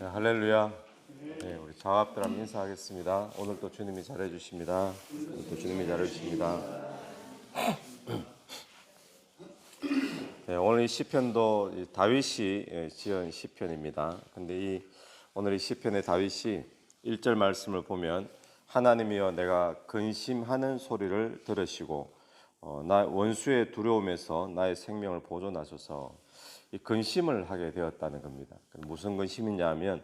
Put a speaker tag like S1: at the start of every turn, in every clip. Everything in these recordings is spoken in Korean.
S1: 네, 할렐루야. 네, 우리 자합들 한번 인사하겠습니다. 오늘도 주님이 잘해주십니다. 오늘도 주님이 잘해주십니다. 네, 오늘 이 시편도 다윗이 지은 시편입니다. 근데 오늘 이 시편의 다윗이 1절 말씀을 보면 하나님이여 내가 근심하는 소리를 들으시고 나 원수의 두려움에서 나의 생명을 보존하소서. 이 근심을 하게 되었다는 겁니다. 무슨 근심이냐 하면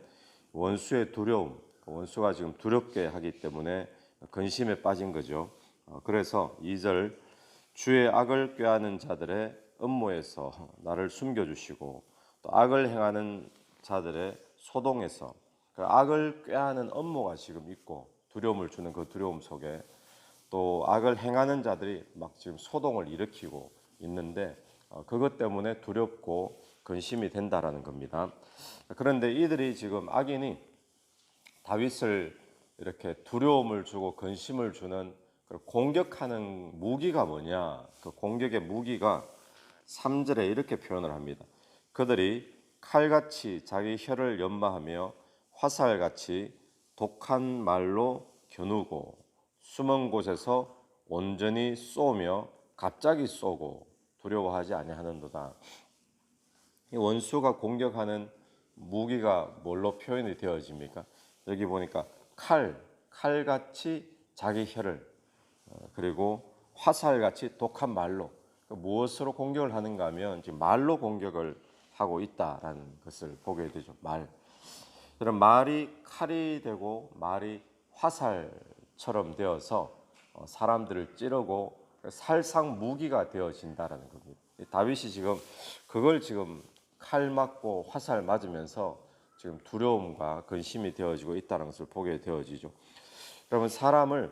S1: 원수의 두려움, 원수가 지금 두렵게 하기 때문에 근심에 빠진 거죠. 그래서 2절 주의 악을 꾀하는 자들의 음모에서 나를 숨겨주시고 또 악을 행하는 자들의 소동에서 그 악을 꾀하는 음모가 지금 있고 두려움을 주는 그 두려움 속에 또 악을 행하는 자들이 막 지금 소동을 일으키고 있는데 그것 때문에 두렵고 근심이 된다라는 겁니다. 그런데 이들이 지금 악인이 다윗을 이렇게 두려움을 주고 근심을 주는 공격하는 무기가 뭐냐? 그 공격의 무기가 3절에 이렇게 표현을 합니다. 그들이 칼같이 자기 혀를 연마하며 화살같이 독한 말로 겨누고 숨은 곳에서 온전히 쏘며 갑자기 쏘고 두려워하지 아니하는도다. 이 원수가 공격하는 무기가 뭘로 표현이 되어집니까? 여기 보니까 칼같이 자기 혀를 그리고 화살같이 독한 말로 무엇으로 공격을 하는가 하면 지금 말로 공격을 하고 있다라는 것을 보게 되죠. 말. 그런 말이 칼이 되고 말이 화살처럼 되어서 사람들을 찌르고 살상 무기가 되어진다라는 겁니다. 다윗이 지금 그걸 지금 칼 맞고 화살 맞으면서 지금 두려움과 근심이 되어지고 있다는 것을 보게 되어지죠. 여러분 사람을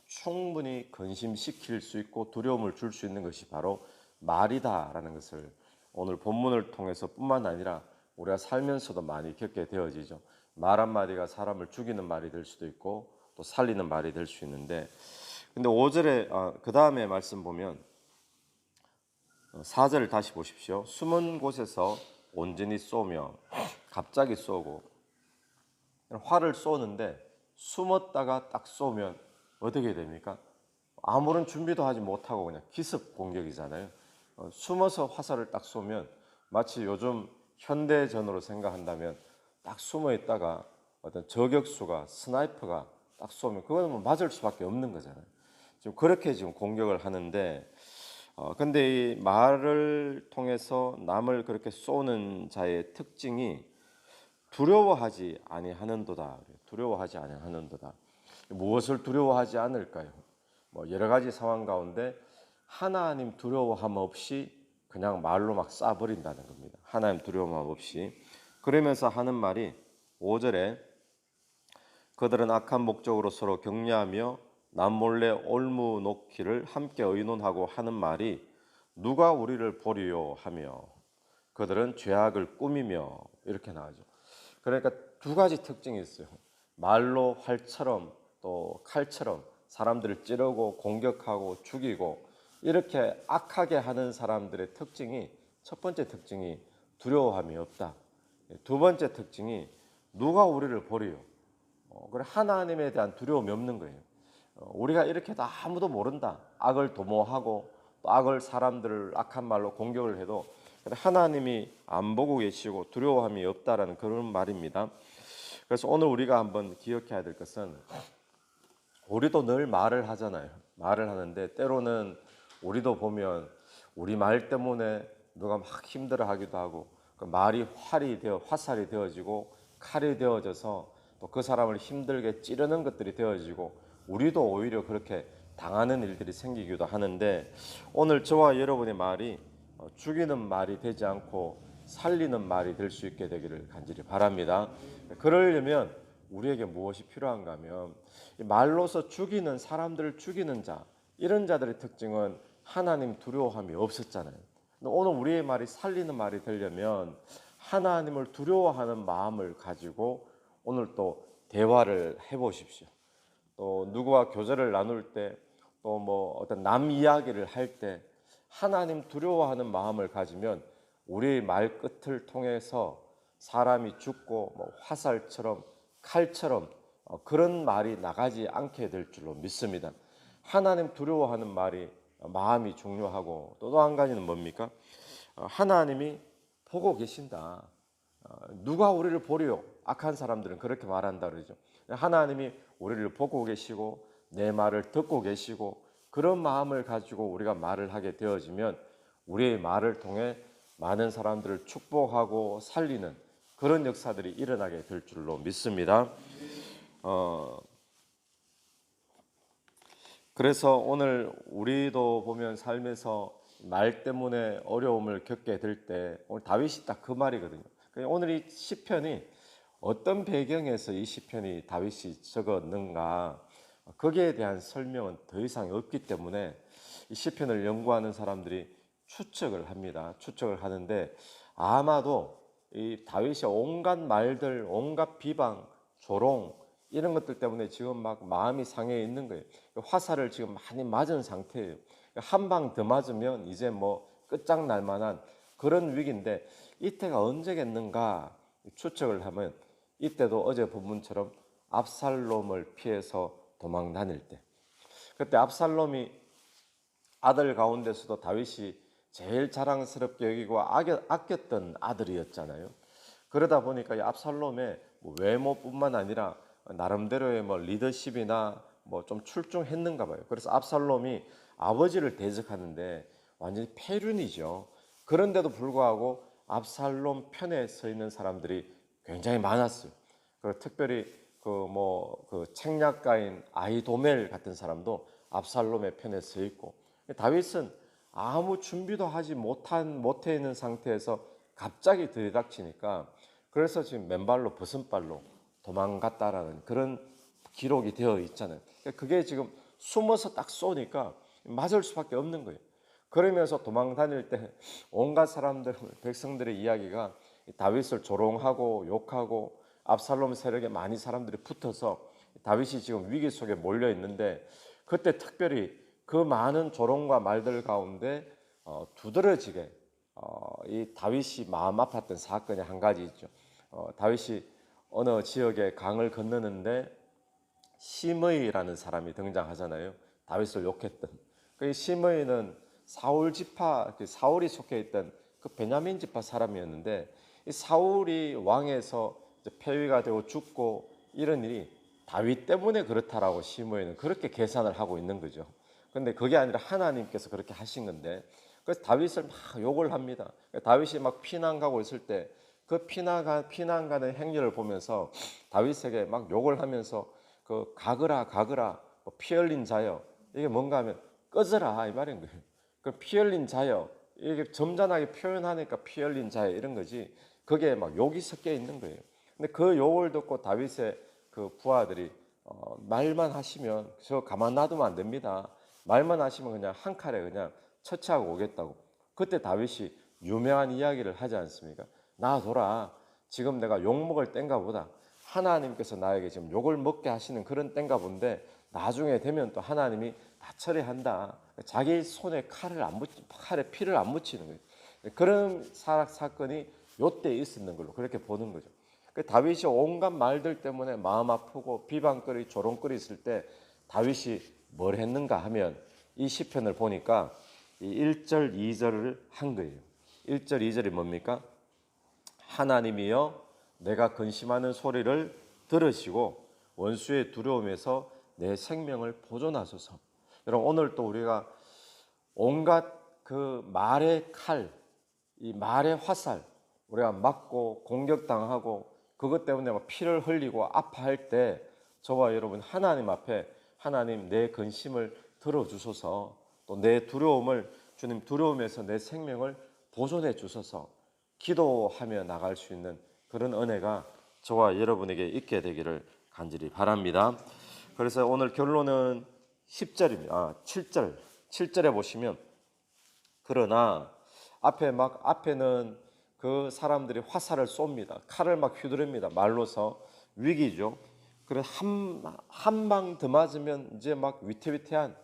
S1: 충분히 근심시킬 수 있고 두려움을 줄 수 있는 것이 바로 말이다라는 것을 오늘 본문을 통해서 뿐만 아니라 우리가 살면서도 많이 겪게 되어지죠. 말 한마디가 사람을 죽이는 말이 될 수도 있고 또 살리는 말이 될 수 있는데 근데 5절에 그 다음에 말씀 보면 4절을 다시 보십시오. 숨은 곳에서 온전히 쏘며 갑자기 쏘고 활을 쏘는데 숨었다가 딱 쏘면 어떻게 됩니까? 아무런 준비도 하지 못하고 그냥 기습 공격이잖아요. 숨어서 화살을 딱 쏘면 마치 요즘 현대전으로 생각한다면 딱 숨어 있다가 어떤 저격수가 스나이퍼가 딱 쏘면 그거는 뭐 맞을 수밖에 없는 거잖아요. 지금 그렇게 지금 공격을 하는데 근데 이 말을 통해서 남을 그렇게 쏘는 자의 특징이 두려워하지 아니하는도다. 두려워하지 아니하는도다. 무엇을 두려워하지 않을까요? 뭐 여러 가지 상황 가운데 하나님 두려워함 없이 그냥 말로 막 쏴버린다는 겁니다. 하나님 두려워함 없이. 그러면서 하는 말이 5절에 그들은 악한 목적으로 서로 격려하며 남몰래 올무 놓기를 함께 의논하고 하는 말이 누가 우리를 보리요 하며 그들은 죄악을 꾸미며 이렇게 나오죠. 그러니까 두 가지 특징이 있어요. 말로 활처럼 또 칼처럼 사람들을 찌르고 공격하고 죽이고 이렇게 악하게 하는 사람들의 특징이 첫 번째 특징이 두려워함이 없다. 두 번째 특징이 누가 우리를 보리요. 그래 하나님에 대한 두려움이 없는 거예요. 우리가 이렇게 다 아무도 모른다. 악을 도모하고 또 악을 사람들을 악한 말로 공격을 해도 하나님이 안 보고 계시고 두려워함이 없다라는 그런 말입니다. 그래서 오늘 우리가 한번 기억해야 될 것은 우리도 늘 말을 하잖아요. 말을 하는데 때로는 우리도 보면 우리 말 때문에 누가 막 힘들어하기도 하고 그 말이 화살이 되어지고 칼이 되어져서 또 그 사람을 힘들게 찌르는 것들이 되어지고 우리도 오히려 그렇게 당하는 일들이 생기기도 하는데 오늘 저와 여러분의 말이 죽이는 말이 되지 않고 살리는 말이 될 수 있게 되기를 간절히 바랍니다. 그러려면 우리에게 무엇이 필요한가 하면 말로서 죽이는 사람들을 죽이는 자 이런 자들의 특징은 하나님 두려워함이 없었잖아요. 오늘 우리의 말이 살리는 말이 되려면 하나님을 두려워하는 마음을 가지고 오늘 또 대화를 해보십시오. 또 누구와 교제를 나눌 때 또 뭐 어떤 남 이야기를 할 때 하나님 두려워하는 마음을 가지면 우리의 말 끝을 통해서 사람이 죽고 뭐 화살처럼 칼처럼 그런 말이 나가지 않게 될 줄로 믿습니다. 하나님 두려워하는 말이 마음이 중요하고 또 한 가지는 뭡니까? 하나님이 보고 계신다. 누가 우리를 보리요? 악한 사람들은 그렇게 말한다 그러죠. 하나님이 우리를 보고 계시고 내 말을 듣고 계시고 그런 마음을 가지고 우리가 말을 하게 되어지면 우리의 말을 통해 많은 사람들을 축복하고 살리는 그런 역사들이 일어나게 될 줄로 믿습니다. 그래서 오늘 우리도 보면 삶에서 말 때문에 어려움을 겪게 될 때 오늘 다윗이 딱 그 말이거든요. 오늘 이 시편이 어떤 배경에서 이 시편이 다윗이 적었는가 거기에 대한 설명은 더 이상 없기 때문에 이 시편을 연구하는 사람들이 추측을 합니다. 추측을 하는데 아마도 이 다윗의 온갖 말들, 온갖 비방, 조롱 이런 것들 때문에 지금 막 마음이 상해 있는 거예요. 화살을 지금 많이 맞은 상태예요. 한 방 더 맞으면 이제 뭐 끝장날 만한 그런 위기인데 이때가 언제겠는가 추측을 하면 이때도 어제 본문처럼 압살롬을 피해서 도망 다닐 때 그때 압살롬이 아들 가운데서도 다윗이 제일 자랑스럽게 여기고 아꼈던 아들이었잖아요. 그러다 보니까 이 압살롬의 뭐 외모뿐만 아니라 나름대로의 뭐 리더십이나 뭐 좀 출중했는가 봐요. 그래서 압살롬이 아버지를 대적하는데 완전히 패륜이죠. 그런데도 불구하고 압살롬 편에 서 있는 사람들이 굉장히 많았어요. 그리고 특별히 그 책략가인 아히도멜 같은 사람도 압살롬의 편에 서 있고 다윗은 아무 준비도 하지 못해 있는 상태에서 갑자기 들이닥치니까 그래서 지금 맨발로 벗은발로 도망갔다라는 그런 기록이 되어 있잖아요. 그게 지금 숨어서 딱 쏘니까 맞을 수밖에 없는 거예요. 그러면서 도망 다닐 때 온갖 사람들, 백성들의 이야기가 다윗을 조롱하고 욕하고 압살롬 세력에 많이 사람들이 붙어서 다윗이 지금 위기 속에 몰려 있는데 그때 특별히 그 많은 조롱과 말들 가운데 두드러지게 이 다윗이 마음 아팠던 사건이 한 가지 있죠. 다윗이 어느 지역에 강을 건너는데 시므이라는 사람이 등장하잖아요. 다윗을 욕했던. 그 시므이는 사울 지파, 사울이 속해 있던 그 베냐민 지파 사람이었는데 이 사울이 왕에서 폐위가 되고 죽고 이런 일이 다윗 때문에 그렇다라고 시므이는 그렇게 계산을 하고 있는 거죠. 근데 그게 아니라 하나님께서 그렇게 하신 건데 그래서 다윗을 막 욕을 합니다. 다윗이 막 피난 가고 있을 때 그 피난 가는 행렬을 보면서 다윗에게 막 욕을 하면서 그 가거라 뭐 피 흘린 자여 이게 뭔가 하면 꺼져라 이 말인 거예요. 그 피 흘린 자여 이게 점잖하게 표현하니까 피 흘린 자여 이런 거지 그게 막 욕이 섞여 있는 거예요. 근데 그 욕을 듣고 다윗의 그 부하들이 말만 하시면 저 가만 놔두면 안 됩니다. 말만 하시면 그냥 한 칼에 그냥 처치하고 오겠다고. 그때 다윗이 유명한 이야기를 하지 않습니까? 놔둬라. 지금 내가 욕먹을 땐가 보다. 하나님께서 나에게 지금 욕을 먹게 하시는 그런 땐가 본데 나중에 되면 또 하나님이 다 처리한다. 자기 손에 칼에 피를 안 묻히는 거예요. 그런 사건이 요때 있었는 걸로 그렇게 보는 거죠. 다윗이 온갖 말들 때문에 마음 아프고 비방거리 조롱거리 있을 때 다윗이 뭘 했는가 하면 이 시편을 보니까 이 1절 2절을 한 거예요. 1절 2절이 뭡니까? 하나님이여 내가 근심하는 소리를 들으시고 원수의 두려움에서 내 생명을 보존하소서. 여러분 오늘 또 우리가 온갖 그 말의 칼, 이 말의 화살 우리가 맞고 공격당하고 그것 때문에 막 피를 흘리고 아파할 때 저와 여러분 하나님 앞에 하나님 내 근심을 들어주소서 또 내 두려움을 주님 두려움에서 내 생명을 보존해 주소서 기도하며 나갈 수 있는 그런 은혜가 저와 여러분에게 있게 되기를 간절히 바랍니다. 그래서 오늘 결론은 10절입니다. 7절에 보시면 그러나 앞에는 그 사람들이 화살을 쏩니다. 칼을 막 휘두릅니다. 말로서 위기죠. 그래 한 방 더 맞으면 이제 막 위태위태한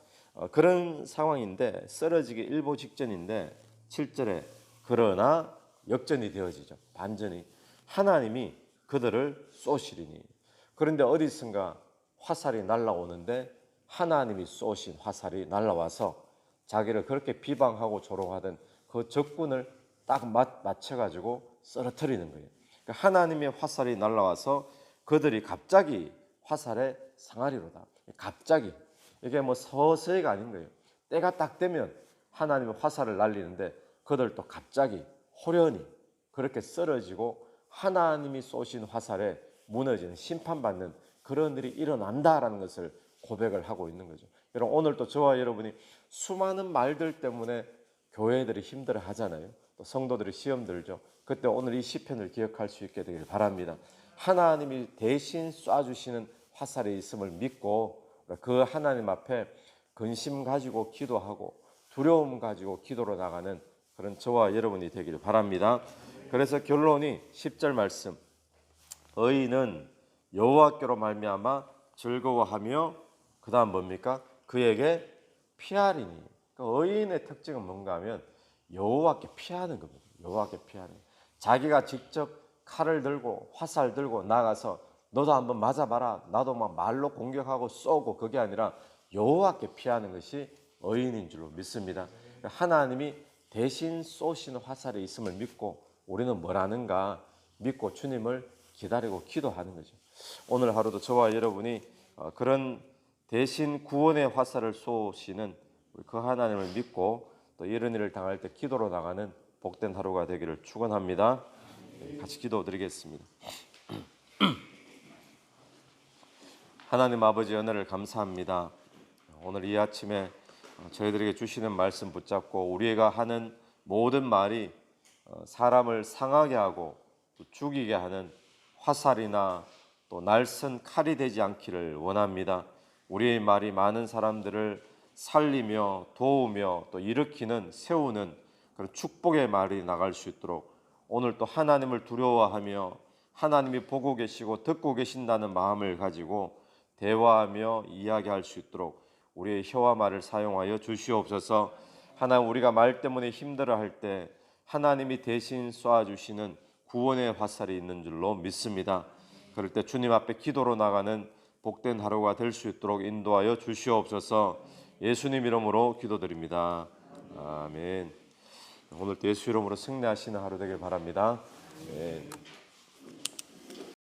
S1: 그런 상황인데 쓰러지기 일보 직전인데 7절에 그러나 역전이 되어지죠. 반전이. 하나님이 그들을 쏘시리니. 그런데 어디선가 화살이 날아오는데 하나님이 쏘신 화살이 날아와서 자기를 그렇게 비방하고 조롱하던 그 적군을 딱 맞춰가지고 쓰러뜨리는 거예요. 그러니까 하나님의 화살이 날아와서 그들이 갑자기 화살에 상하리로다. 갑자기. 이게 뭐 서서히가 아닌 거예요. 때가 딱 되면 하나님의 화살을 날리는데 그들도 갑자기 호련히 그렇게 쓰러지고 하나님이 쏘신 화살에 무너지는 심판받는 그런 일이 일어난다라는 것을 고백을 하고 있는 거죠. 여러분, 오늘도 저와 여러분이 수많은 말들 때문에 교회들이 힘들어 하잖아요. 또 성도들이 시험 들죠. 그때 오늘 이 시편을 기억할 수 있게 되길 바랍니다. 하나님이 대신 쏴주시는 화살이 있음을 믿고 그 하나님 앞에 근심 가지고 기도하고 두려움 가지고 기도로 나가는 그런 저와 여러분이 되길 바랍니다. 그래서 결론이 10절 말씀, 의인은 여호와께로 말미암아 즐거워하며 그 다음 뭡니까? 그에게 피하리니. 그러니까 의인의 특징은 뭔가 하면 여호와께 피하는 겁니다. 여호와께 피하는. 자기가 직접 칼을 들고 화살 들고 나가서 너도 한번 맞아봐라, 나도 막 말로 공격하고 쏘고, 그게 아니라 여호와께 피하는 것이 의인인 줄로 믿습니다. 하나님이 대신 쏘시는 화살이 있음을 믿고 우리는 뭐라는가 믿고 주님을 기다리고 기도하는 거죠. 오늘 하루도 저와 여러분이 그런 대신 구원의 화살을 쏘시는 그 하나님을 믿고 또 이런 일을 당할 때 기도로 나가는 복된 하루가 되기를 축원합니다. 같이 기도드리겠습니다. 하나님 아버지, 은혜를 감사합니다. 오늘 이 아침에 저희들에게 주시는 말씀 붙잡고 우리가 하는 모든 말이 사람을 상하게 하고 또 죽이게 하는 화살이나 또 날선 칼이 되지 않기를 원합니다. 우리의 말이 많은 사람들을 살리며 도우며 또 일으키는, 세우는 그런 축복의 말이 나갈 수 있도록 오늘 또 하나님을 두려워하며 하나님이 보고 계시고 듣고 계신다는 마음을 가지고 대화하며 이야기할 수 있도록 우리의 혀와 말을 사용하여 주시옵소서. 하나님, 우리가 말 때문에 힘들어할 때 하나님이 대신 쏘아주시는 구원의 화살이 있는 줄로 믿습니다. 그럴 때 주님 앞에 기도로 나가는 복된 하루가 될 수 있도록 인도하여 주시옵소서. 예수님 이름으로 기도드립니다. 아멘. 오늘도 예수 이름으로 승리하시는 하루 되길 바랍니다. 아멘.